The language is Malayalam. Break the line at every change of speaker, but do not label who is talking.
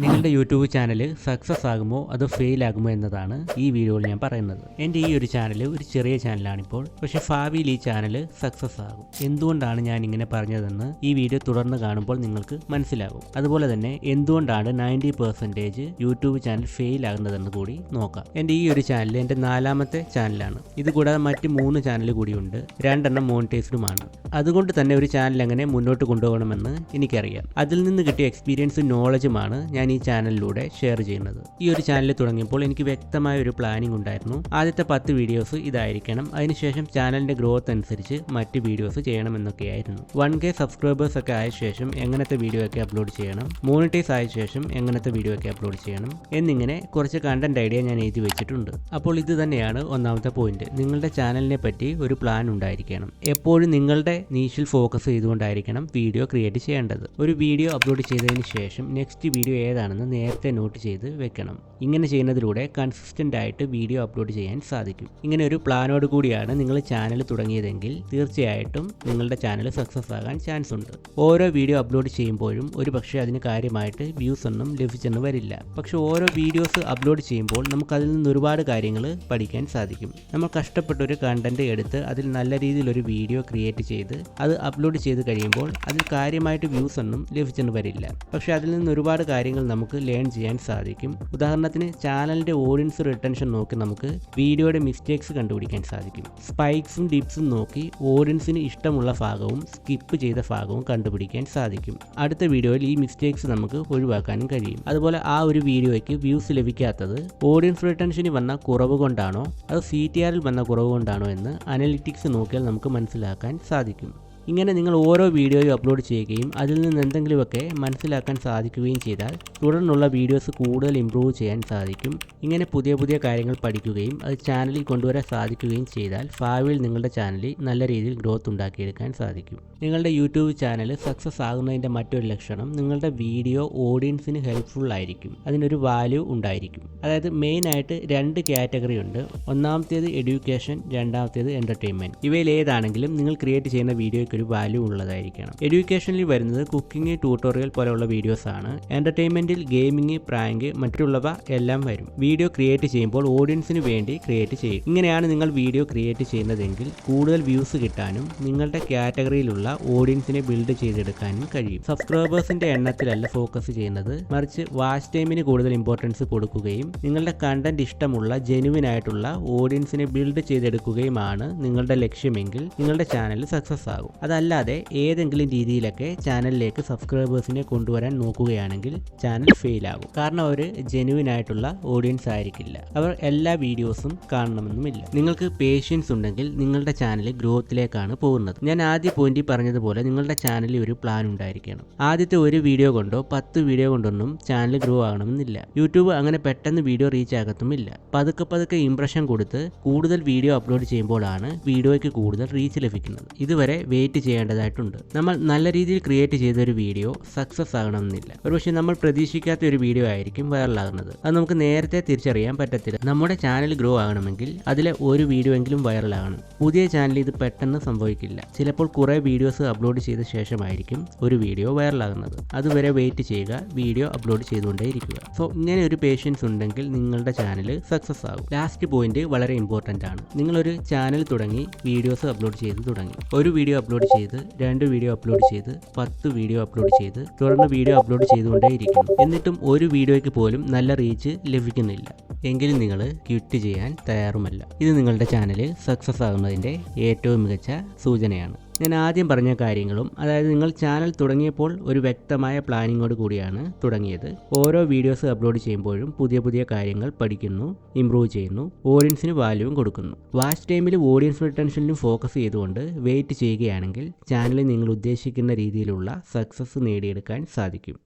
നിങ്ങളുടെ യൂട്യൂബ് ചാനൽ സക്സസ് ആകുമോ അതോ ഫെയിൽ ആകുമോ എന്നതാണ് ഈ വീഡിയോയിൽ ഞാൻ പറയുന്നത്. എൻ്റെ ഈ ഒരു ചാനൽ ഒരു ചെറിയ ചാനലാണിപ്പോൾ, പക്ഷേ ഭാവിയിൽ ഈ ചാനൽ സക്സസ് ആകും. എന്തുകൊണ്ടാണ് ഞാൻ ഇങ്ങനെ പറഞ്ഞതെന്ന് ഈ വീഡിയോ തുടർന്ന് കാണുമ്പോൾ നിങ്ങൾക്ക് മനസ്സിലാകും. അതുപോലെ തന്നെ എന്തുകൊണ്ടാണ് 90% യൂട്യൂബ് ചാനൽ ഫെയിൽ ആകുന്നതെന്ന് കൂടി നോക്കാം. എൻ്റെ ഈ ഒരു ചാനൽ എൻ്റെ 4ാമത്തെ ചാനലാണ്. ഇതുകൂടാതെ മറ്റ് 3 ചാനൽ കൂടിയുണ്ട്. 2 മോണിറ്റൈസ്ഡുമാണ്. അതുകൊണ്ട് തന്നെ ഒരു ചാനൽ എങ്ങനെ മുന്നോട്ട് കൊണ്ടുപോകണമെന്ന് എനിക്കറിയാം. അതിൽ നിന്ന് കിട്ടിയ എക്സ്പീരിയൻസും നോളജുമാണ് ഞാൻ ഈ ചാനലിലൂടെ ഷെയർ ചെയ്യുന്നത്. ഈ ഒരു ചാനൽ തുടങ്ങിയപ്പോൾ എനിക്ക് വ്യക്തമായ ഒരു പ്ലാനിംഗ് ഉണ്ടായിരുന്നു. ആദ്യത്തെ 10 വീഡിയോസ് ഇതായിരിക്കണം, അതിനുശേഷം ചാനലിന്റെ ഗ്രോത്ത് അനുസരിച്ച് മറ്റ് വീഡിയോസ് ചെയ്യണമെന്നൊക്കെയായിരുന്നു. 1K സബ്സ്ക്രൈബേഴ്സ് ഒക്കെ ആയ ശേഷം എങ്ങനത്തെ വീഡിയോ ഒക്കെ അപ്ലോഡ് ചെയ്യണം, മോണിറ്റൈസ് ആയ ശേഷം എങ്ങനത്തെ വീഡിയോ ഒക്കെ അപ്ലോഡ് ചെയ്യണം എന്നിങ്ങനെ കുറച്ച് കണ്ടന്റ് ഐഡിയ ഞാൻ എഴുതി വെച്ചിട്ടുണ്ട്. അപ്പോൾ ഇത് തന്നെയാണ് ഒന്നാമത്തെ പോയിന്റ്. നിങ്ങളുടെ ചാനലിനെ പറ്റി ഒരു പ്ലാൻ ഉണ്ടായിരിക്കണം. എപ്പോഴും നിങ്ങളുടെ നീഷിൽ ഫോക്കസ് ചെയ്തുകൊണ്ടായിരിക്കണം വീഡിയോ ക്രിയേറ്റ് ചെയ്യേണ്ടത്. ഒരു വീഡിയോ അപ്ലോഡ് ചെയ്തതിന് ശേഷം നെക്സ്റ്റ് വീഡിയോ ഏതാണെന്ന് നേരത്തെ നോട്ട് ചെയ്ത് വെക്കണം. ഇങ്ങനെ ചെയ്യുന്നതിലൂടെ കൺസിസ്റ്റന്റ് ആയിട്ട് വീഡിയോ അപ്ലോഡ് ചെയ്യാൻ സാധിക്കും. ഇങ്ങനെ ഒരു പ്ലാനോട് കൂടിയാണ് നിങ്ങൾ ചാനൽ തുടങ്ങിയതെങ്കിൽ തീർച്ചയായിട്ടും നിങ്ങളുടെ ചാനൽ സക്സസ് ആകാൻ ചാൻസ് ഉണ്ട്. ഓരോ വീഡിയോ അപ്ലോഡ് ചെയ്യുമ്പോഴും ഒരു പക്ഷേ അതിന് കാര്യമായിട്ട് വ്യൂസ് ഒന്നും ലഭിച്ചെന്ന് വരില്ല. പക്ഷെ ഓരോ വീഡിയോസ് അപ്ലോഡ് ചെയ്യുമ്പോൾ നമുക്ക് അതിൽ നിന്ന് ഒരുപാട് കാര്യങ്ങൾ പഠിക്കാൻ സാധിക്കും. നമ്മൾ കഷ്ടപ്പെട്ട ഒരു കണ്ടന്റ് എടുത്ത് അതിൽ നല്ല രീതിയിൽ ഒരു വീഡിയോ ക്രിയേറ്റ് ചെയ്ത് അത് അപ്ലോഡ് ചെയ്ത് കഴിയുമ്പോൾ അതിൽ കാര്യമായിട്ട് വ്യൂസ് ഒന്നും ലഭിച്ചെന്ന് വരില്ല. പക്ഷെ അതിൽ നിന്ന് ഒരുപാട് കാര്യങ്ങൾ നമുക്ക് ലേൺ ചെയ്യാൻ സാധിക്കും. ഉദാഹരണത്തിന് ചാനലിന്റെ ഓഡിയൻസ് റിട്ടൻഷൻ നോക്കി നമുക്ക് വീഡിയോയുടെ മിസ്റ്റേക്സ് കണ്ടുപിടിക്കാൻ സാധിക്കും. സ്പൈക്സും ഡിപ്സും നോക്കി ഓഡിയൻസിന് ഇഷ്ടമുള്ള ഭാഗവും സ്കിപ്പ് ചെയ്ത ഭാഗവും കണ്ടുപിടിക്കാൻ സാധിക്കും. അടുത്ത വീഡിയോയിൽ ഈ മിസ്റ്റേക്സ് നമുക്ക് ഒഴിവാക്കാനും കഴിയും. അതുപോലെ ആ ഒരു വീഡിയോയ്ക്ക് വ്യൂസ് ലഭിക്കാത്തത് ഓഡിയൻസ് റിട്ടൻഷന് വന്ന കുറവ് കൊണ്ടാണോ അത് CTRൽ വന്ന കുറവ് കൊണ്ടാണോ എന്ന് അനലിറ്റിക്സ് നോക്കിയാൽ നമുക്ക് മനസ്സിലാക്കാൻ സാധിക്കും. ഇങ്ങനെ നിങ്ങൾ ഓരോ വീഡിയോയും അപ്ലോഡ് ചെയ്യുകയും അതിൽ നിന്ന് എന്തെങ്കിലുമൊക്കെ മനസ്സിലാക്കാൻ സാധിക്കുകയും ചെയ്താൽ തുടർന്നുള്ള വീഡിയോസ് കൂടുതൽ ഇംപ്രൂവ് ചെയ്യാൻ സാധിക്കും. ഇങ്ങനെ പുതിയ പുതിയ കാര്യങ്ങൾ പഠിക്കുകയും അത് ചാനലിൽ കൊണ്ടുവരാൻ സാധിക്കുകയും ചെയ്താൽ ഭാവിയിൽ നിങ്ങളുടെ ചാനലിൽ നല്ല രീതിയിൽ ഗ്രോത്ത് ഉണ്ടാക്കിയെടുക്കാൻ സാധിക്കും. നിങ്ങളുടെ യൂട്യൂബ് ചാനൽ സക്സസ് ആകുന്നതിൻ്റെ മറ്റൊരു ലക്ഷണം നിങ്ങളുടെ വീഡിയോ ഓഡിയൻസിന് ഹെൽപ്ഫുൾ ആയിരിക്കും. അതിനൊരു വാല്യൂ ഉണ്ടായിരിക്കും. അതായത് മെയിനായിട്ട് 2 കാറ്റഗറി ഉണ്ട്. ഒന്നാമത്തേത് എഡ്യൂക്കേഷൻ, രണ്ടാമത്തേത് എൻ്റർടൈൻമെൻറ്റ്. ഇവയിൽ ഏതാണെങ്കിലും നിങ്ങൾ ക്രിയേറ്റ് ചെയ്യുന്ന വീഡിയോയ്ക്ക് ഒരു വാല്യൂ ഉള്ളതായിരിക്കണം. എഡ്യൂക്കേഷനിൽ വരുന്നത് കുക്കിംഗ്, ട്യൂട്ടോറിയൽ പോലെയുള്ള വീഡിയോസ് ആണ്. എന്റർടൈൻമെന്റിൽ ഗെയിമിംഗ്, പ്രാങ്ക് മറ്റുള്ളവ എല്ലാം വരും. വീഡിയോ ക്രിയേറ്റ് ചെയ്യുമ്പോൾ ഓഡിയൻസിന് വേണ്ടി ക്രിയേറ്റ് ചെയ്യും. ഇങ്ങനെയാണ് നിങ്ങൾ വീഡിയോ ക്രിയേറ്റ് ചെയ്യുന്നതെങ്കിൽ കൂടുതൽ വ്യൂസ് കിട്ടാനും നിങ്ങളുടെ കാറ്റഗറിയിലുള്ള ഓഡിയൻസിനെ ബിൽഡ് ചെയ്തെടുക്കാനും കഴിയും. സബ്സ്ക്രൈബേഴ്സിന്റെ എണ്ണത്തിലല്ല ഫോക്കസ് ചെയ്യുന്നത്, മറിച്ച് വാച്ച് ടൈമിന് കൂടുതൽ ഇമ്പോർട്ടൻസ് കൊടുക്കുകയും നിങ്ങളുടെ കണ്ടന്റ് ഇഷ്ടമുള്ള ജെനുവിൻ ആയിട്ടുള്ള ഓഡിയൻസിനെ ബിൽഡ് ചെയ്തെടുക്കുകയുമാണ് നിങ്ങളുടെ ലക്ഷ്യമെങ്കിൽ നിങ്ങളുടെ ചാനൽ സക്സസ് ആകും. അതല്ലാതെ ഏതെങ്കിലും രീതിയിലൊക്കെ ചാനലിലേക്ക് സബ്സ്ക്രൈബേഴ്സിനെ കൊണ്ടുവരാൻ നോക്കുകയാണെങ്കിൽ ചാനൽ ഫെയിൽ ആകും. കാരണം അവർ ജെനുവിൻ ആയിട്ടുള്ള ഓഡിയൻസ് ആയിരിക്കില്ല. അവർ എല്ലാ വീഡിയോസും കാണണമെന്നുമില്ല. നിങ്ങൾക്ക് പേഷ്യൻസ് ഉണ്ടെങ്കിൽ നിങ്ങളുടെ ചാനൽ ഗ്രോത്തിലേക്കാണ് പോകുന്നത്. ഞാൻ ആദ്യ പോയിന്റിൽ പറഞ്ഞതുപോലെ നിങ്ങളുടെ ചാനലിൽ ഒരു പ്ലാൻ ഉണ്ടായിരിക്കണം. ആദ്യത്തെ ഒരു വീഡിയോ കൊണ്ടോ 10 വീഡിയോ കൊണ്ടൊന്നും ചാനൽ ഗ്രോ ആകണമെന്നില്ല. യൂട്യൂബ് അങ്ങനെ പെട്ടെന്ന് വീഡിയോ റീച്ച് ആകത്തുമില്ല. പതുക്കെ ഇംപ്രഷൻ കൊടുത്ത് കൂടുതൽ വീഡിയോ അപ്ലോഡ് ചെയ്യുമ്പോഴാണ് വീഡിയോയ്ക്ക് കൂടുതൽ റീച്ച് ലഭിക്കുന്നത്. ഇതുവരെ വെയിറ്റ് ചെയ്യേണ്ടതായിട്ടുണ്ട്. നമ്മൾ നല്ല രീതിയിൽ ക്രിയേറ്റ് ചെയ്ത ഒരു വീഡിയോ സക്സസ് ആകണമെന്നില്ല. ഒരുപക്ഷെ നമ്മൾ പ്രതീക്ഷിക്കാത്ത ഒരു വീഡിയോ ആയിരിക്കും വൈറലാകുന്നത്. അത് നമുക്ക് നേരത്തെ തിരിച്ചറിയാൻ പറ്റത്തില്ല. നമ്മുടെ ചാനൽ ഗ്രോ ആകണമെങ്കിൽ അതിലെ ഒരു വീഡിയോ എങ്കിലും വൈറലാകണം. പുതിയ ചാനൽ ഇത് പെട്ടെന്ന് സംഭവിക്കില്ല. ചിലപ്പോൾ കുറേ വീഡിയോസ് അപ്ലോഡ് ചെയ്ത ശേഷമായിരിക്കും ഒരു വീഡിയോ വൈറലാകുന്നത്. അതുവരെ വെയിറ്റ് ചെയ്യുക, വീഡിയോ അപ്ലോഡ് ചെയ്തുകൊണ്ടേയിരിക്കുക. സോ ഇങ്ങനെ ഒരു പേഷ്യൻസ് ഉണ്ടെങ്കിൽ നിങ്ങളുടെ ചാനൽ സക്സസ് ആകും. ലാസ്റ്റ് പോയിന്റ് വളരെ ഇമ്പോർട്ടൻ്റ് ആണ്. നിങ്ങളൊരു ചാനൽ തുടങ്ങി വീഡിയോസ് അപ്ലോഡ് ചെയ്ത് തുടങ്ങി. ഒരു വീഡിയോ അപ്ലോഡ് ചെയ്ത് 2 വീഡിയോ അപ്ലോഡ് ചെയ്ത് 10 വീഡിയോ അപ്ലോഡ് ചെയ്ത് തുടർന്ന് വീഡിയോ അപ്ലോഡ് ചെയ്തുകൊണ്ടേയിരിക്കുന്നു. എന്നിട്ടും ഒരു വീഡിയോയ്ക്ക് പോലും നല്ല റീച്ച് ലഭിക്കുന്നില്ല എങ്കിലും നിങ്ങൾ ക്വിറ്റ് ചെയ്യാൻ തയ്യാറുമല്ല. ഇത് നിങ്ങളുടെ ചാനൽ സക്സസ് ആകുന്നതിൻ്റെ ഏറ്റവും മികച്ച സൂചനയാണ്. ഞാൻ ആദ്യം പറഞ്ഞ കാര്യങ്ങളും, അതായത് നിങ്ങൾ ചാനൽ തുടങ്ങിയപ്പോൾ ഒരു വ്യക്തമായ പ്ലാനിങ്ങോട് കൂടിയാണ് തുടങ്ങിയത്. ഓരോ വീഡിയോസ് അപ്ലോഡ് ചെയ്യുമ്പോഴും പുതിയ കാര്യങ്ങൾ പഠിക്കുന്നു, ഇംപ്രൂവ് ചെയ്യുന്നു, ഓഡിയൻസിന് വാല്യൂവും കൊടുക്കുന്നു. വാച്ച് ടൈമിലും ഓഡിയൻസ് റിട്ടൻഷനിലും ഫോക്കസ് ചെയ്തുകൊണ്ട് വെയിറ്റ് ചെയ്യുകയാണെങ്കിൽ ചാനലിൽ നിങ്ങൾ ഉദ്ദേശിക്കുന്ന രീതിയിലുള്ള സക്സസ് നേടിയെടുക്കാൻ സാധിക്കും.